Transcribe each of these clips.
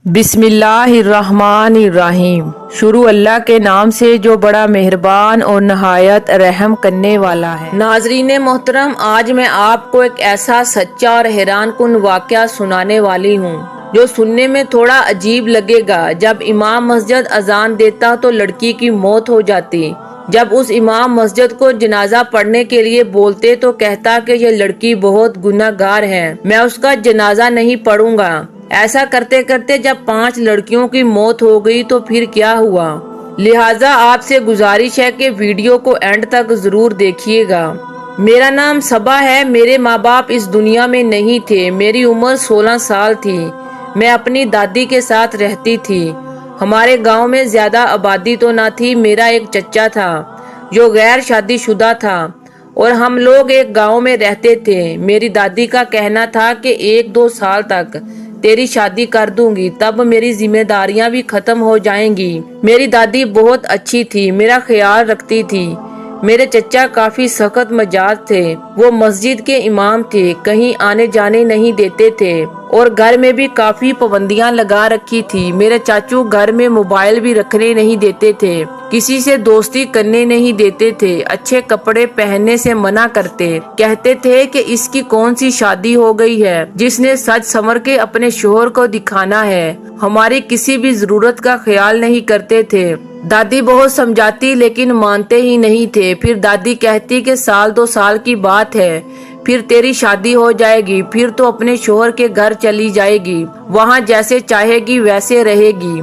बिस्मिल्लाहिर्रहमानिर्रहीम। शुरू अल्लाह के नाम से जो बड़ा मेहरबान और नहायत रहम करने वाला है। नाजरीन मोहतरम, आज मैं आपको एक ऐसा सच्चा और हैरान कुन वाक़या सुनाने वाली हूँ जो सुनने में थोड़ा अजीब लगेगा। जब इमाम मस्जिद अजान देता तो लड़की की मौत हो जाती। जब उस इमाम मस्जिद को जनाजा पढ़ने के लिए बोलते तो कहता कि यह लड़की बहुत गुनाहगार है, मैं उसका जनाजा नहीं पढ़ूंगा। ऐसा करते करते जब 5 लड़कियों की मौत हो गई तो फिर क्या हुआ। लिहाजा आपसे गुजारिश है कि वीडियो को एंड तक जरूर देखिएगा। मेरा नाम सबा है। मेरे माँ बाप इस दुनिया में नहीं थे। मेरी उम्र 16 साल थी। मैं अपनी दादी के साथ रहती थी। हमारे गांव में ज्यादा आबादी तो ना थी। मेरा एक चचा था जो गैर शादीशुदा था और हम लोग एक गांव में रहते थे। मेरी दादी का कहना था कि 1-2 साल तक तेरी शादी कर दूंगी, तब मेरी जिम्मेदारियां भी खत्म हो जाएंगी। मेरी दादी बहुत अच्छी थी, मेरा ख्याल रखती थी। मेरे चचा काफी सख्त मिजाज थे। वो मस्जिद के इमाम थे, कहीं आने जाने नहीं देते थे और घर में भी काफी पाबंदियां लगा रखी थी। मेरे चाचू घर में मोबाइल भी रखने नहीं देते थे, किसी से दोस्ती करने नहीं देते थे, अच्छे कपड़े पहनने से मना करते। कहते थे कि इसकी कौन सी शादी हो गई है जिसने सज संवर के अपने शोहर को दिखाना है। हमारी किसी भी जरूरत का ख्याल नहीं करते थे। दादी बहुत समझाती लेकिन मानते ही नहीं थे। फिर दादी कहती कि 1-2 साल की बात है, फिर तेरी शादी हो जाएगी, फिर तो अपने शोहर के घर चली जाएगी, वहाँ जैसे चाहेगी वैसे रहेगी।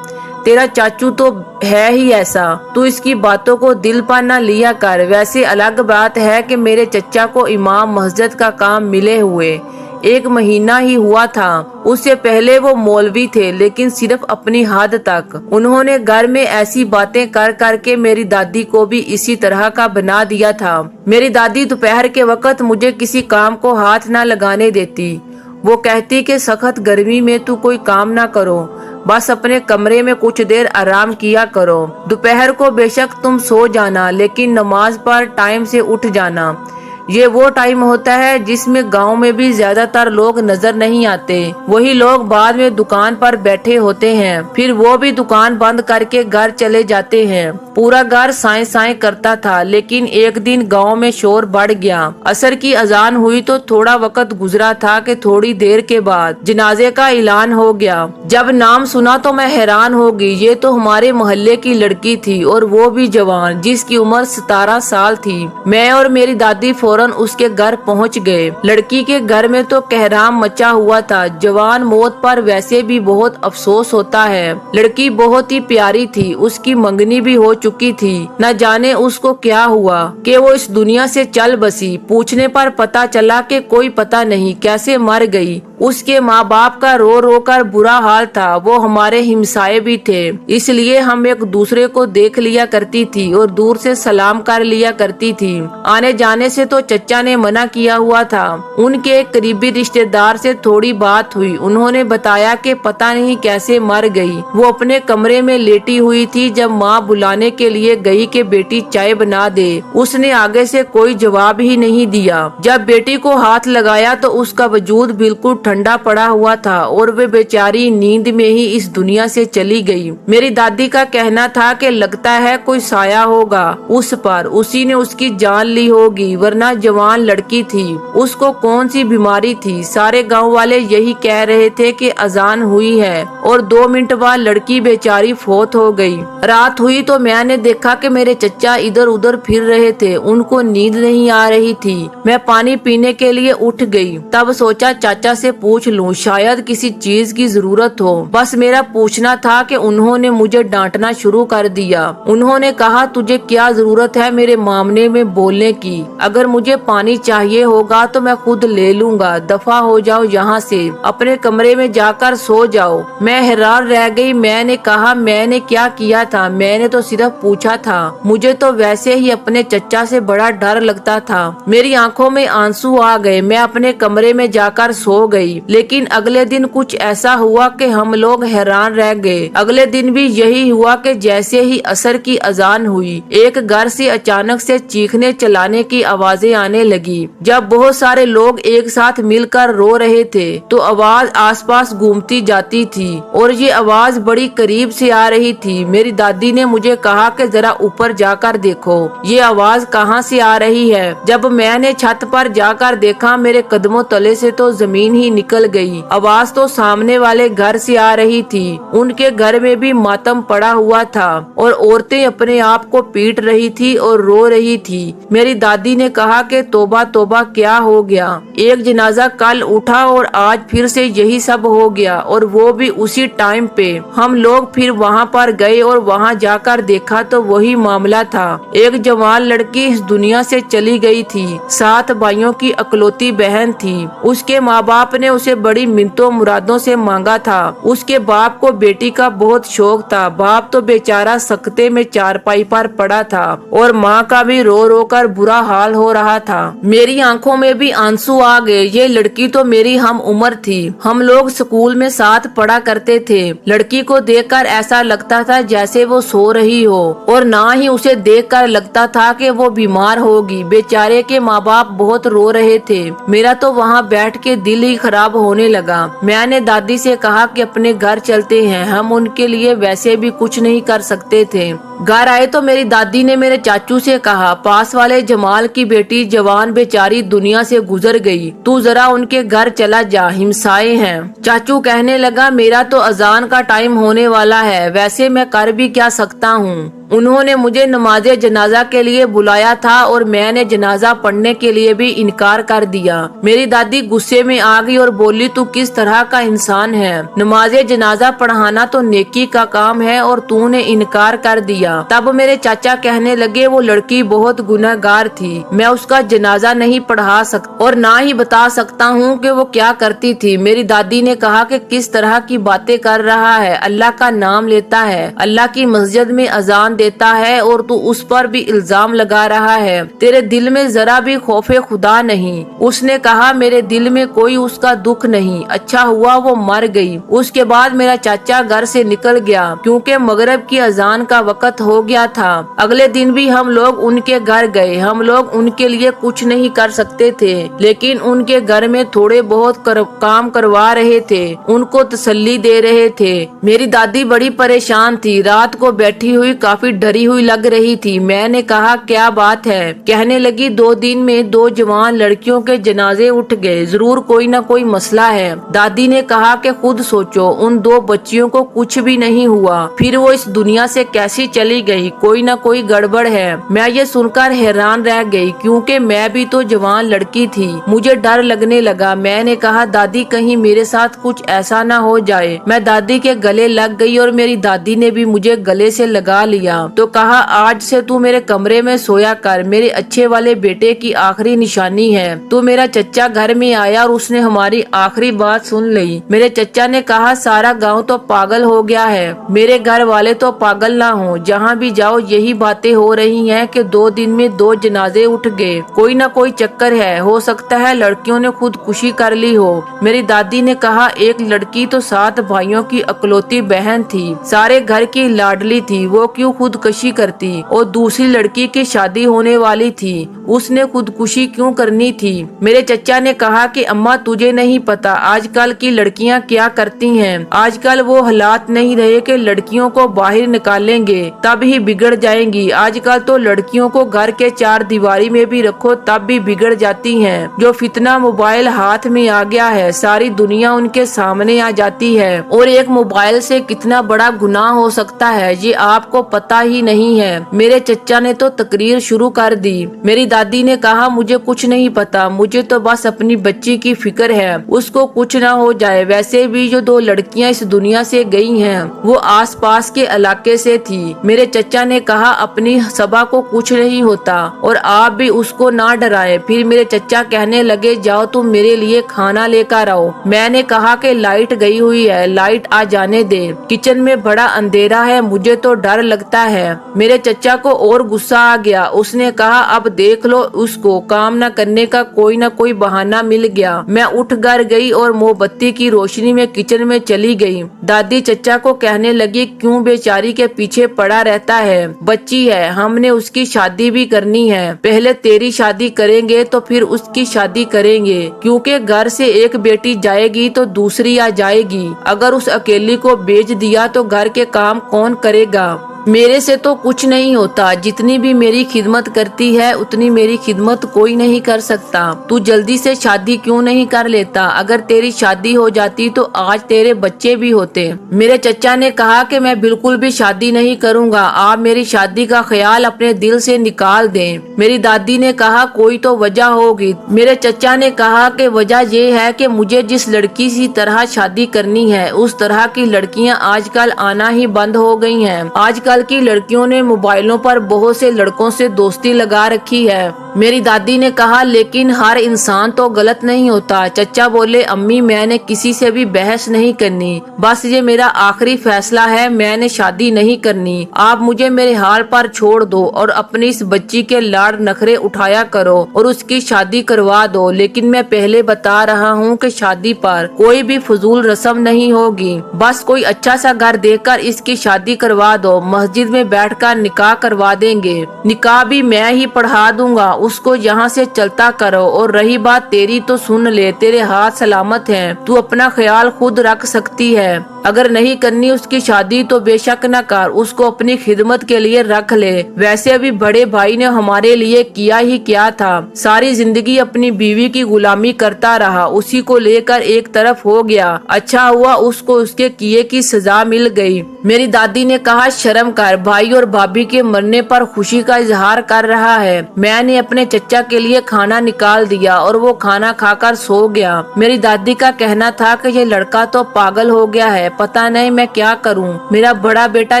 तेरा चाचू तो है ही ऐसा, तू इसकी बातों को दिल पर न लिया कर। वैसे अलग बात है कि मेरे चचा को इमाम मस्जिद का काम मिले हुए 1 महीना ही हुआ था। उससे पहले वो मौलवी थे, लेकिन सिर्फ अपनी हद तक। उन्होंने घर में ऐसी बातें कर करके मेरी दादी को भी इसी तरह का बना दिया था। मेरी दादी दोपहर के वक्त मुझे किसी काम को हाथ न लगाने देती। वो कहती कि सख्त गर्मी में तू कोई काम ना करो, बस अपने कमरे में कुछ देर आराम किया करो। दोपहर को बेशक तुम सो जाना, लेकिन नमाज पर टाइम से उठ जाना। ये वो टाइम होता है जिसमें गांव में भी ज्यादातर लोग नजर नहीं आते। वही लोग बाद में दुकान पर बैठे होते हैं, फिर वो भी दुकान बंद करके घर चले जाते हैं। पूरा घर साए साए करता था। लेकिन एक दिन गांव में शोर बढ़ गया। असर की अजान हुई तो थोड़ा वक्त गुजरा था कि थोड़ी देर के बाद जनाजे का ऐलान हो गया। जब नाम सुना तो मैं हैरान हो गई। ये तो हमारे मोहल्ले की लड़की थी और वो भी जवान, जिसकी उम्र 17 साल थी। मैं और मेरी दादी फौरन उसके घर पहुंच गए। लड़की के घर में तो कहराम मचा हुआ था। जवान मौत पर वैसे भी बहुत अफसोस होता है। लड़की बहुत ही प्यारी थी, उसकी मंगनी भी हो चुकी थी। न जाने उसको क्या हुआ कि वो इस दुनिया से चल बसी। पूछने पर पता चला कि कोई पता नहीं कैसे मर गई। उसके माँ बाप का रो रो कर बुरा हाल था। वो हमारे हिमसाए भी थे, इसलिए हम एक दूसरे को देख लिया करती थी और दूर से सलाम कर लिया करती थी। आने जाने से तो चचा ने मना किया हुआ था। उनके एक करीबी रिश्तेदार से थोड़ी बात हुई। उन्होंने बताया कि पता नहीं कैसे मर गई। वो अपने कमरे में लेटी हुई थी जब माँ बुलाने के लिए गई कि बेटी चाय बना दे। उसने आगे से कोई जवाब ही नहीं दिया। जब बेटी को हाथ लगाया तो उसका वजूद बिल्कुल ठंडा पड़ा हुआ था और वे बेचारी नींद में ही इस दुनिया से चली गई। मेरी दादी का कहना था कि लगता है कोई साया होगा उस पर, उसी ने उसकी जान ली होगी, वरना जवान लड़की थी, उसको कौन सी बीमारी थी। सारे गांव वाले यही कह रहे थे कि अजान हुई है और 2 मिनट बाद लड़की बेचारी फौत हो गई। रात हुई तो मैंने देखा कि मेरे चचा इधर उधर फिर रहे थे। उनको नींद नहीं आ रही थी। मैं पानी पीने के लिए उठ गई। तब सोचा चाचा से पूछ लूं, शायद किसी चीज की जरूरत हो। बस मेरा पूछना था कि उन्होंने मुझे डांटना शुरू कर दिया। उन्होंने कहा, तुझे क्या जरूरत है मेरे मामले में बोलने की? अगर मुझे पानी चाहिए होगा तो मैं खुद ले लूंगा। दफा हो जाओ यहाँ से, अपने कमरे में जाकर सो जाओ। मैं हैरान रह गई। मैंने कहा, मैंने क्या किया था? मैंने तो सिर्फ पूछा था। मुझे तो वैसे ही अपने चचा से बड़ा डर लगता था। मेरी आंखों में आंसू आ गए। मैं अपने कमरे में जाकर सो गई। गई। लेकिन अगले दिन कुछ ऐसा हुआ कि हम लोग हैरान रह गए। अगले दिन भी यही हुआ कि जैसे ही असर की अजान हुई, एक घर से अचानक से चीखने चलाने की आवाजें आने लगी। जब बहुत सारे लोग एक साथ मिलकर रो रहे थे तो आवाज आसपास घूमती जाती थी और ये आवाज बड़ी करीब से आ रही थी। मेरी दादी ने मुझे कहा कि जरा ऊपर जाकर देखो ये आवाज कहाँ से आ रही है। जब मैंने छत पर जाकर देखा, मेरे कदमों तले से तो जमीन ही निकल गई। आवाज तो सामने वाले घर से आ रही थी। उनके घर में भी मातम पड़ा हुआ था और औरतें अपने आप को पीट रही थी और रो रही थी। मेरी दादी ने कहा कि तौबा तौबा, क्या हो गया। एक जनाजा कल उठा और आज फिर से यही सब हो गया, और वो भी उसी टाइम पे। हम लोग फिर वहाँ पर गए और वहाँ जाकर देखा तो वही मामला था। एक जवान लड़की इस दुनिया से चली गई थी। 7 भाइयों की अकलौती बहन थी। उसके माँ बाप ने उसे बड़ी मिन्नतों मुरादों से मांगा था। उसके बाप को बेटी का बहुत शौक था। बाप तो बेचारा सकते में चारपाई पर पड़ा था और माँ का भी रो रो कर बुरा हाल हो रहा था। मेरी आंखों में भी आंसू आ गए। ये लड़की तो मेरी हम उम्र थी। हम लोग स्कूल में साथ पढ़ा करते थे। लड़की को देखकर ऐसा लगता था जैसे वो सो रही हो, और ना ही उसे देखकर लगता था कि वो बीमार होगी। बेचारे के माँ बाप बहुत रो रहे थे। मेरा तो वहाँ बैठ के दिल ही खराब होने लगा। मैंने दादी से कहा कि अपने घर चलते हैं, हम उनके लिए वैसे भी कुछ नहीं कर सकते थे। घर आए तो मेरी दादी ने मेरे चाचू से कहा, पास वाले जमाल की बेटी जवान बेचारी दुनिया से गुजर गई, तू जरा उनके घर चला जा, हिमसाए हैं। चाचू कहने लगा, मेरा तो अजान का टाइम होने वाला है, वैसे मैं कर भी क्या सकता हूँ। उन्होंने मुझे नमाजे जनाजा के लिए बुलाया था और मैंने जनाजा पढ़ने के लिए भी इनकार कर दिया। मेरी दादी गुस्से में आ गई और बोली, तू किस तरह का इंसान है, नमाजे जनाजा पढ़ाना तो नेकी का काम है और तूने इनकार कर दिया। तब मेरे चाचा कहने लगे, वो लड़की बहुत गुनहगार थी, मैं उसका जनाजा नहीं पढ़ा सकता और ना ही बता सकता हूँ कि वो क्या करती थी। मेरी दादी ने कहा कि किस तरह की बातें कर रहा है, अल्लाह का नाम लेता है, अल्लाह की मस्जिद में अजान देता है और तू उस पर भी इल्जाम लगा रहा है, तेरे दिल में जरा भी खौफे खुदा नहीं। उसने कहा, मेरे दिल में कोई उसका दुख नहीं, अच्छा हुआ वो मर गई। उसके बाद मेरा चाचा घर से निकल गया क्योंकि मगरिब की अजान का वक्त हो गया था। अगले दिन भी हम लोग उनके घर गए। हम लोग उनके लिए कुछ नहीं कर सकते थे, लेकिन उनके घर में थोड़े बहुत काम करवा रहे थे, उनको तसल्ली दे रहे थे। मेरी दादी बड़ी परेशान थी, रात को बैठी हुई काफी डरी हुई लग रही थी। मैंने कहा, क्या बात है। कहने लगी, 2 दिन में 2 जवान लड़कियों के जनाजे उठ गए, जरूर कोई न कोई मसला है। दादी ने कहा कि खुद सोचो, उन 2 बच्चियों को कुछ भी नहीं हुआ, फिर वो इस दुनिया से कैसी चली गई, कोई न कोई गड़बड़ है। मैं ये सुनकर हैरान रह गई क्योंकि मैं भी तो जवान लड़की थी। मुझे डर लगने लगा। मैंने कहा, दादी कहीं मेरे साथ कुछ ऐसा न हो जाए। मैं दादी के गले लग गई और मेरी दादी ने भी मुझे गले से लगा लिया तो कहा, आज से तू मेरे कमरे में सोया कर, मेरे अच्छे वाले बेटे की आखिरी निशानी है। तो मेरा चच्चा घर में आया और उसने हमारी आखिरी बात सुन ली। मेरे चच्चा ने कहा, सारा गांव तो पागल हो गया है, मेरे घर वाले तो पागल ना हो, जहाँ भी जाओ यही बातें हो रही हैं कि 2 दिन में 2 जनाजे उठ गए, कोई ना कोई चक्कर है, हो सकता है लड़कियों ने खुदकुशी कर ली हो। मेरी दादी ने कहा, एक लड़की तो 7 भाइयों की अकलौती बहन थी, सारे घर की लाडली थी, वो क्यों खुदकुशी करती, और दूसरी लड़की की शादी होने वाली थी, उसने खुदकुशी क्यों करनी थी। मेरे चचा ने कहा कि अम्मा तुझे नहीं पता आजकल की लड़कियां क्या करती हैं, आजकल वो हालात नहीं रहे कि लड़कियों को बाहर निकालेंगे तब ही बिगड़ जाएंगी, आजकल तो लड़कियों को घर के 4 दीवारी में भी रखो तब भी बिगड़ जाती हैं। जो फितना मोबाइल हाथ में आ गया है, सारी दुनिया उनके सामने आ जाती है और एक मोबाइल से कितना बड़ा गुनाह हो सकता है ये आपको पता ही नहीं है। मेरे चचा ने तो तकरीर शुरू कर दी। मेरी दादी ने कहा, मुझे कुछ नहीं पता, मुझे तो बस अपनी बच्ची की फिक्र है, उसको कुछ ना हो जाए। वैसे भी जो 2 लड़कियां इस दुनिया से गई हैं, वो आस पास के इलाके से थी। मेरे चचा ने कहा, अपनी सबा को कुछ नहीं होता और आप भी उसको ना डराएं। फिर मेरे चचा कहने लगे, जाओ तुम मेरे लिए खाना लेकर आओ। मैंने कहा कि लाइट गई हुई है, लाइट आ जाने दे, किचन में बड़ा अंधेरा है, मुझे तो डर लगता करता है। मेरे चचा को और गुस्सा आ गया। उसने कहा, अब देख लो, उसको काम न करने का कोई न कोई बहाना मिल गया। मैं उठ घर गई और मोमबत्ती की रोशनी में किचन में चली गई। दादी चचा को कहने लगी, क्यों बेचारी के पीछे पड़ा रहता है, बच्ची है, हमने उसकी शादी भी करनी है। पहले तेरी शादी करेंगे तो फिर उसकी शादी करेंगे, क्योंकि घर से एक बेटी जाएगी तो दूसरी आ जाएगी। अगर उस अकेली को बेच दिया तो घर के काम कौन करेगा। मेरे से तो कुछ नहीं होता, जितनी भी मेरी खिदमत करती है उतनी मेरी खिदमत कोई नहीं कर सकता। तू जल्दी से शादी क्यों नहीं कर लेता? अगर तेरी शादी हो जाती तो आज तेरे बच्चे भी होते। मेरे चचा ने कहा कि मैं बिल्कुल भी शादी नहीं करूंगा, आप मेरी शादी का ख्याल अपने दिल से निकाल दें। मेरी दादी ने कहा, कोई तो वजह होगी। मेरे चचा ने कहा कि वजह ये है कि मुझे जिस लड़की की तरह शादी करनी है उस तरह की लड़कियां आजकल आना ही बंद हो गई हैं। आजकल की लड़कियों ने मोबाइलों पर बहुत से लड़कों से दोस्ती लगा रखी है। मेरी दादी ने कहा, लेकिन हर इंसान तो गलत नहीं होता। चचा बोले, अम्मी मैंने किसी से भी बहस नहीं करनी, बस ये मेरा आखिरी फैसला है, मैंने शादी नहीं करनी। आप मुझे मेरे हाल पर छोड़ दो और अपनी इस बच्ची के लाड़ नखरे उठाया करो और उसकी शादी करवा दो। लेकिन मैं पहले बता रहा हूँ कि शादी पर कोई भी फजूल रस्म नहीं होगी, बस कोई अच्छा सा घर देखकर इसकी शादी करवा दो। मस्जिद में बैठकर निकाह करवा देंगे, निकाह भी मैं ही पढ़ा दूंगा, उसको यहाँ से चलता करो। और रही बात तेरी तो सुन ले, तेरे हाथ सलामत हैं, तू अपना ख्याल खुद रख सकती है। अगर नहीं करनी उसकी शादी तो बेशक न कर, उसको अपनी खिदमत के लिए रख ले। वैसे भी बड़े भाई ने हमारे लिए किया ही क्या था, सारी जिंदगी अपनी बीवी की गुलामी करता रहा, उसी को लेकर एक तरफ हो गया। अच्छा हुआ उसको उसके किए की सजा मिल गई। मेरी दादी ने कहा, शर्म कर, भाई और भाभी के मरने पर खुशी का इजहार कर रहा है। मैंने अपने चचा के लिए खाना निकाल दिया और वो खाना खाकर सो गया। मेरी दादी का कहना था कि ये लड़का तो पागल हो गया है, पता नहीं मैं क्या करूं। मेरा बड़ा बेटा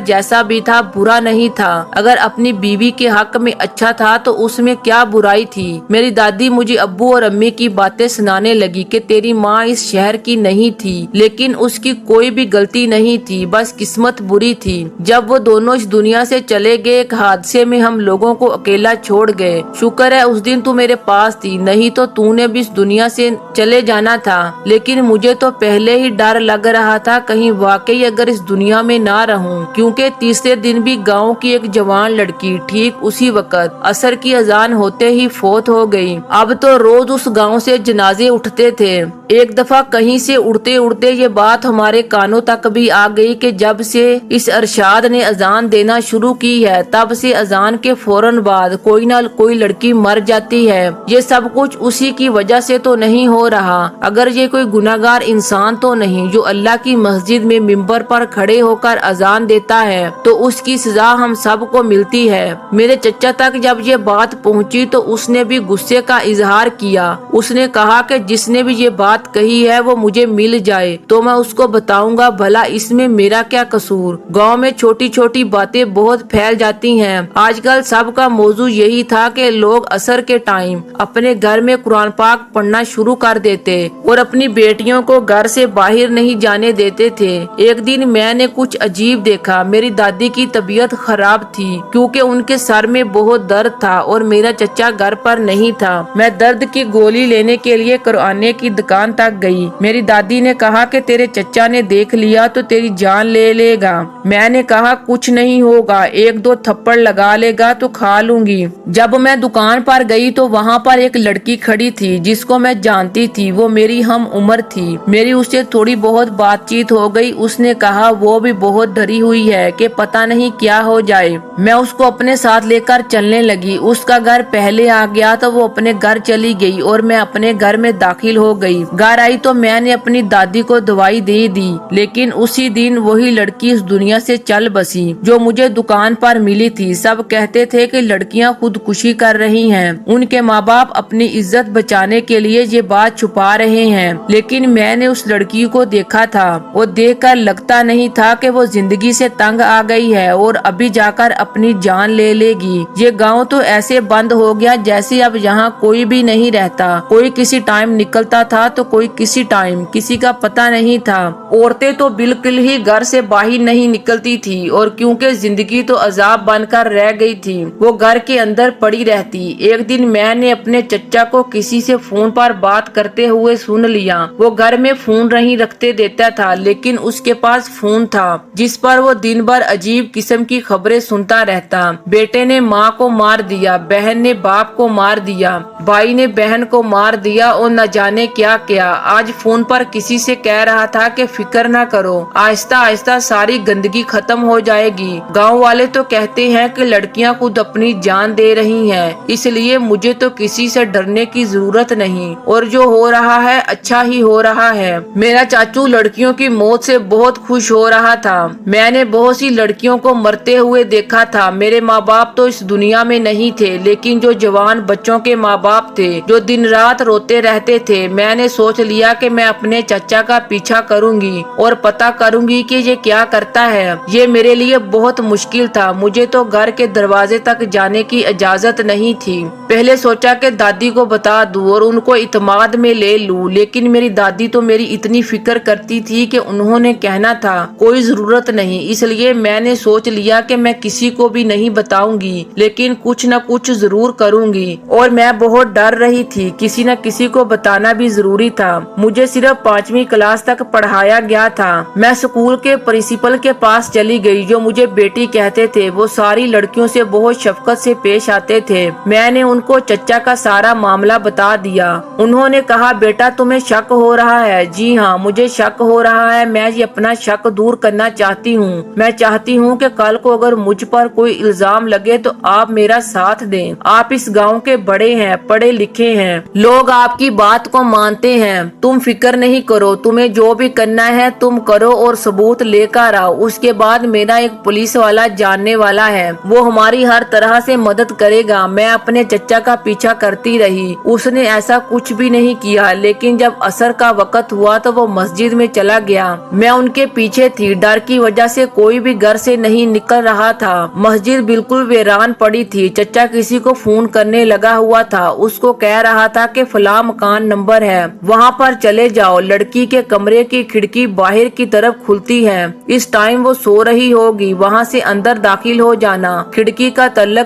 जैसा भी था बुरा नहीं था, अगर अपनी बीवी के हक में अच्छा था तो उसमें क्या बुराई थी। मेरी दादी मुझे अब्बू और अम्मी की बातें सुनाने लगी कि तेरी माँ इस शहर की नहीं थी, लेकिन उसकी कोई भी गलती नहीं थी, बस किस्मत बुरी थी। जब वो दोनों इस दुनिया से चले गए, एक हादसे में हम लोगों को अकेला छोड़ गए। शुक्र है उस दिन तू मेरे पास थी, नहीं तो तूने भी इस दुनिया से चले जाना था। लेकिन मुझे तो पहले ही डर लग रहा था कहीं वाकई अगर इस दुनिया में ना रहूं, क्योंकि तीसरे दिन भी गांव की एक जवान लड़की ठीक उसी वक्त असर की अजान होते ही फौत हो गई। अब तो रोज उस गांव से जनाजे उठते थे। एक दफा कहीं से उड़ते उड़ते ये बात हमारे कानों तक भी आ गई कि जब से इस अरशाद ने अजान देना शुरू की है तब से अजान के फौरन बाद कोई न कोई लड़की मर जाती है। ये सब कुछ उसी की वजह से तो नहीं हो रहा। अगर ये कोई गुनाहगार इंसान तो नहीं जो अल्लाह की मस्जिद में मिंबर पर खड़े होकर अजान देता है, तो उसकी सजा हम सबको मिलती है। मेरे चचा तक जब ये बात पहुंची तो उसने भी गुस्से का इजहार किया। उसने कहा कि जिसने भी ये बात कही है वो मुझे मिल जाए तो मैं उसको बताऊंगा, भला इसमें मेरा क्या कसूर। गांव में छोटी छोटी बातें बहुत फैल जाती हैं। आजकल सबका मौजू यही था कि लोग असर के टाइम अपने घर में कुरान पाक पढ़ना शुरू कर देते और अपनी बेटियों को घर से बाहर नहीं जाने देते थे। एक दिन मैंने कुछ अजीब देखा। मेरी दादी की तबीयत खराब थी क्योंकि उनके सर में बहुत दर्द था और मेरा चचा घर पर नहीं था। मैं दर्द की गोली लेने के लिए किराने की दुकान तक गई। मेरी दादी ने कहा कि तेरे चचा ने देख लिया तो तेरी जान ले लेगा। मैंने कहा कुछ नहीं होगा, एक दो थप्पड़ लगा लेगा तो खा लूंगी। जब मैं दुकान पर गई तो वहाँ पर एक लड़की खड़ी थी जिसको मैं जानती थी। वो मेरी हम उम्र थी। मेरी उससे थोड़ी बहुत बातचीत हो गई। उसने कहा वो भी बहुत डरी हुई है कि पता नहीं क्या हो जाए। मैं उसको अपने साथ लेकर चलने लगी। उसका घर पहले आ गया तो वो अपने घर चली गई और मैं अपने घर में दाखिल हो गई। घर आई तो मैंने अपनी दादी को दवाई दे दी, लेकिन उसी दिन वही लड़की इस दुनिया से चल बसी जो मुझे दुकान पर मिली थी। सब कहते थे कि लड़कियां खुदकुशी कर रही रही हैं। उनके माँ बाप अपनी इज्जत बचाने के लिए ये बात छुपा रहे हैं, लेकिन मैंने उस लड़की को देखा था। वो देखकर लगता नहीं था कि वो जिंदगी से तंग आ गई है और अभी जाकर अपनी जान ले लेगी। ये गांव तो ऐसे बंद हो गया जैसे अब यहाँ कोई भी नहीं रहता। कोई किसी टाइम निकलता था तो कोई किसी टाइम, किसी का पता नहीं था। औरतें तो बिल्कुल ही घर से बाहर नहीं निकलती थी और क्योंकि जिंदगी तो अजाब बनकर रह गई थी, वो घर के अंदर पड़ी रहती। एक दिन मैंने अपने चचा को किसी से फोन पर बात करते हुए सुन लिया। वो घर में फोन नहीं रखते देता था, लेकिन उसके पास फोन था जिस पर वो दिन भर अजीब किस्म की खबरें सुनता रहता। बेटे ने माँ को मार दिया, बहन ने बाप को मार दिया, भाई ने बहन को मार दिया और न जाने क्या क्या। आज फोन पर किसी से कह रहा था कि फिक्र न करो, आहिस्ता आहिस्ता सारी गंदगी खत्म हो जाएगी। गांव वाले तो कहते हैं कि लड़कियां खुद अपनी जान दे रही हैं, इसलिए मुझे तो किसी से डरने की जरूरत नहीं और जो हो रहा है अच्छा ही हो रहा है। मेरा चाचू लड़कियों की मौत से बहुत खुश हो रहा था। मैंने बहुत सी लड़कियों को मरते हुए देखा था। मेरे माँ बाप तो इस दुनिया में नहीं थे, लेकिन जो जवान बच्चों के माँ बाप थे जो दिन रात रोते रहते थे, मैंने सोच लिया कि मैं अपने चचा का पीछा करूंगी और पता करूंगी कि ये क्या करता है। ये मेरे लिए बहुत मुश्किल था। मुझे तो घर के दरवाजे तक जाने की इजाजत नहीं थी। पहले सोचा कि दादी को बता दूं और उनको इत्मीनान में ले लूं, लेकिन मेरी दादी तो मेरी इतनी फिक्र करती थी कि उन्होंने कहना था कोई जरूरत नहीं। इसलिए मैंने सोच लिया कि मैं किसी को भी नहीं बताऊंगी, लेकिन कुछ न कुछ जरूर करूंगी। और मैं बहुत डर रही थी, किसी न किसी को बताना भी जरूरी था। मुझे सिर्फ 5वीं क्लास तक पढ़ाया गया था। मैं स्कूल के प्रिंसिपल के पास चली गई, जो मुझे बेटी कहते थे। वो सारी लड़कियों से बहुत शफकत से पेश आते थे। मैंने उनको चचा का सारा मामला बता दिया। उन्होंने कहा, बेटा तुम्हें शक हो रहा है? जी हाँ, मुझे शक हो रहा है। मैं ये अपना शक दूर करना चाहती हूँ। मैं चाहती हूँ कि कल को अगर मुझ पर कोई इल्जाम लगे तो आप मेरा साथ दें। आप इस गांव के बड़े हैं, पढ़े लिखे हैं, लोग आपकी बात को मानते हैं। तुम फिक्र नहीं करो, तुम्हें जो भी करना है तुम करो और सबूत लेकर आओ। उसके बाद मेरा एक पुलिस वाला जानने वाला है, वो हमारी हर तरह से मदद करेगा। मैं अपने चचा का पीछा करती रही, उसने ऐसा कुछ भी नहीं किया। लेकिन जब असर का वक्त हुआ तो वो मस्जिद में चला गया। मैं उनके पीछे थी। डर की वजह से कोई भी घर से नहीं निकल रहा था। मस्जिद बिल्कुल वीरान पड़ी थी। चचा किसी को फोन करने लगा हुआ था, उसको कह रहा था कि फला मकान नंबर है, वहाँ पर चले जाओ। लड़की के कमरे की खिड़की बाहर की तरफ खुलती है, इस टाइम वो सो रही होगी, वहाँ से अंदर दाखिल हो जाना। खिड़की का ताला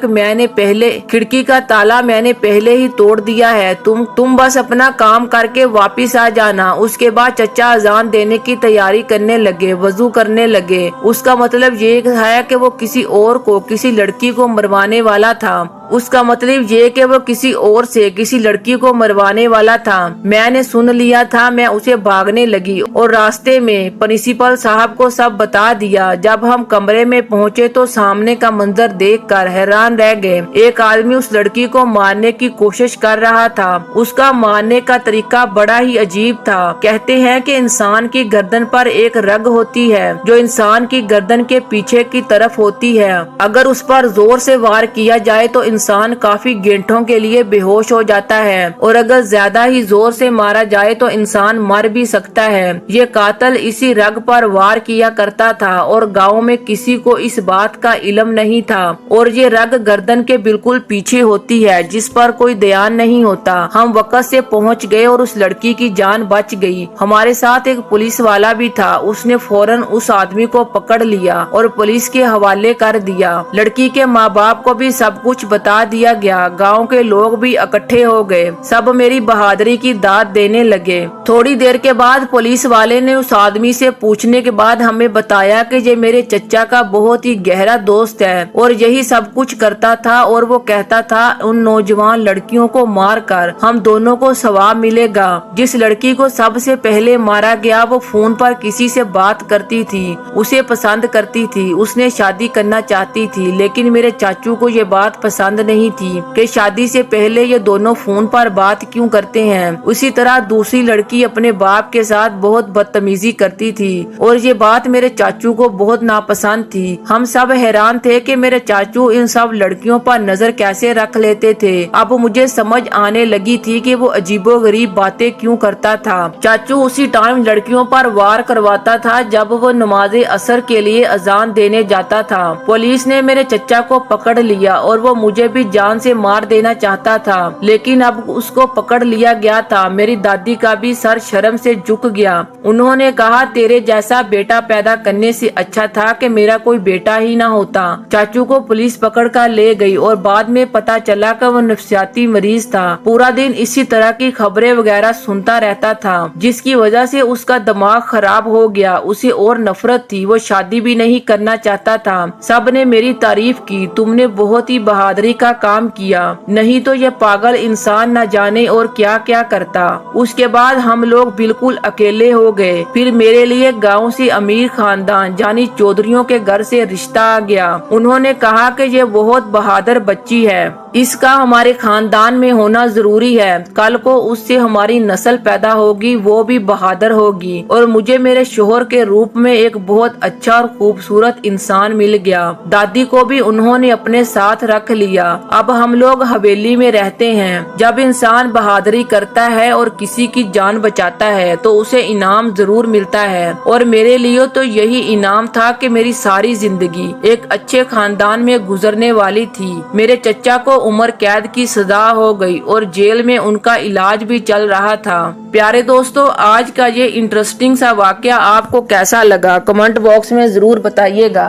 मैंने पहले ही तोड़ दिया है। तुम बस अपना काम करके वापिस आ जाना। उसके बाद चचा अजान देने की तैयारी करने लगे, वजू करने लगे। उसका मतलब ये है कि वो किसी और को, किसी लड़की को मरवाने वाला था। उसका मतलब ये कि वो किसी और से किसी लड़की को मरवाने वाला था। मैंने सुन लिया था। मैं उसे भागने लगी और रास्ते में प्रिंसिपल साहब को सब बता दिया। जब हम कमरे में पहुँचे तो सामने का मंजर देखकर हैरान रह गए। एक आदमी उस लड़की को मारने की कोशिश कर रहा था। उसका मारने का तरीका बड़ा ही अजीब था। कहते हैं कि इंसान की गर्दन पर एक रग होती है जो इंसान की गर्दन के पीछे की तरफ होती है। अगर उस पर जोर से वार किया जाए तो इंसान काफी घंटों के लिए बेहोश हो जाता है और अगर ज्यादा ही जोर से मारा जाए तो इंसान मर भी सकता है। ये कातिल इसी रग पर वार किया करता था और गांव में किसी को इस बात का इल्म नहीं था। और ये रग गर्दन के बिल्कुल पीछे होती है, जिस पर कोई ध्यान नहीं होता। हम वक्त से पहुंच गए और उस लड़की की जान बच गई। हमारे साथ एक पुलिस वाला भी था। उसने फौरन उस आदमी को पकड़ लिया और पुलिस के हवाले कर दिया। लड़की के माँ बाप को भी सब कुछ बता दिया गया। गांव के लोग भी इकट्ठे हो गए। सब मेरी बहादुरी की दाद देने लगे। थोड़ी देर के बाद पुलिस वाले ने उस आदमी से पूछने के बाद हमें बताया कि ये मेरे चचा का बहुत ही गहरा दोस्त है और यही सब कुछ करता था। और वो कहता था उन नौजवान लड़कियों को मारकर हम दोनों को सवाब मिलेगा। जिस लड़की को सबसे पहले मारा गया वो फोन पर किसी से बात करती थी, उसे पसंद करती थी, उसने शादी करना चाहती थी। लेकिन मेरे चाचू को ये बात पसंद पसंद नहीं थी कि शादी से पहले ये दोनों फोन पर बात क्यों करते हैं। उसी तरह दूसरी लड़की अपने बाप के साथ बहुत बदतमीजी करती थी और ये बात मेरे चाचू को बहुत नापसंद थी। हम सब हैरान थे कि मेरे चाचू इन सब लड़कियों पर नजर कैसे रख लेते थे। अब मुझे समझ आने लगी थी कि वो अजीबोगरीब बातें क्यों करता था। चाचू उसी टाइम लड़कियों पर वार करवाता था जब वो नमाज असर के लिए अजान देने जाता था। पुलिस ने मेरे चचा को पकड़ लिया और वो मुझे भी जान से मार देना चाहता था, लेकिन अब उसको पकड़ लिया गया था। मेरी दादी का भी सर शर्म से झुक गया। उन्होंने कहा, तेरे जैसा बेटा पैदा करने से अच्छा था कि मेरा कोई बेटा ही ना होता। चाचू को पुलिस पकड़ कर ले गई और बाद में पता चला कि वो नफसियाती मरीज था। पूरा दिन इसी तरह की खबरें वगैरह सुनता रहता था, जिसकी वजह से उसका दिमाग खराब हो गया। उसे और नफरत थी, वो शादी भी नहीं करना चाहता था। सब ने मेरी तारीफ की, तुमने बहुत ही बहादुरी का काम किया, नहीं तो ये पागल इंसान न जाने और क्या क्या करता। उसके बाद हम लोग बिल्कुल अकेले हो गए। फिर मेरे लिए गांव से अमीर खानदान यानी चौधरियों के घर से रिश्ता आ गया। उन्होंने कहा कि ये बहुत बहादुर बच्ची है, इसका हमारे खानदान में होना जरूरी है। कल को उससे हमारी नस्ल पैदा होगी, वो भी बहादुर होगी। और मुझे मेरे शोहर के रूप में एक बहुत अच्छा और खूबसूरत इंसान मिल गया। दादी को भी उन्होंने अपने साथ रख लिया। अब हम लोग हवेली में रहते हैं। जब इंसान बहादुरी करता है और किसी की जान बचाता है तो उसे इनाम जरूर मिलता है, और मेरे लिए तो यही इनाम था कि मेरी सारी जिंदगी एक अच्छे खानदान में गुजरने वाली थी। मेरे चचा को उम्र कैद की सजा हो गई और जेल में उनका इलाज भी चल रहा था। प्यारे दोस्तों, आज का ये इंटरेस्टिंग सा वाकया आपको कैसा लगा कमेंट बॉक्स में जरूर बताइएगा।